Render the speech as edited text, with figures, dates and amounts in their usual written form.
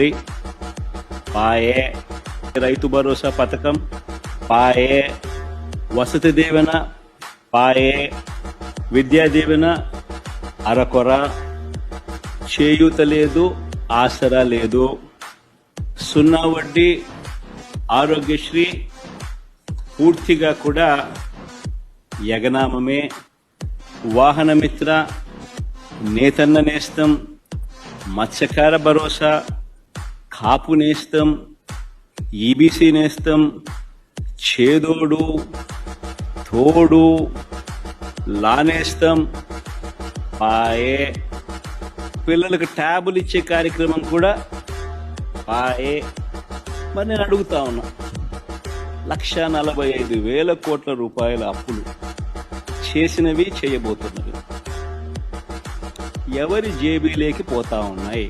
అమ్మఒడి పాయే, రైతు భరోసా పథకం పాయే, వసతి దీవెన పాయే, విద్యా దీవెన అరకొర, చేయూత లేదు, ఆసరా లేదు, 0 వడ్డీ, ఆరోగ్యశ్రీ పూర్తిగా కూడా యగనామమే, వాహనమిత్ర, నేతన్న నేస్తం, మత్స్యకార భరోసా, కాపు నేస్తం, ఈబీసీ నేస్తం, చేదోడు, తోడు, లానేస్తం పాయే, పిల్లలకు ట్యాబులు ఇచ్చే కార్యక్రమం కూడా పాయే. మరి నేను అడుగుతా ఉన్నా, 1,45,000 కోట్ల రూపాయల అప్పులు చేసినవి చేయబోతున్నవి ఎవరి జేబీలోకి పోతా ఉన్నాయి?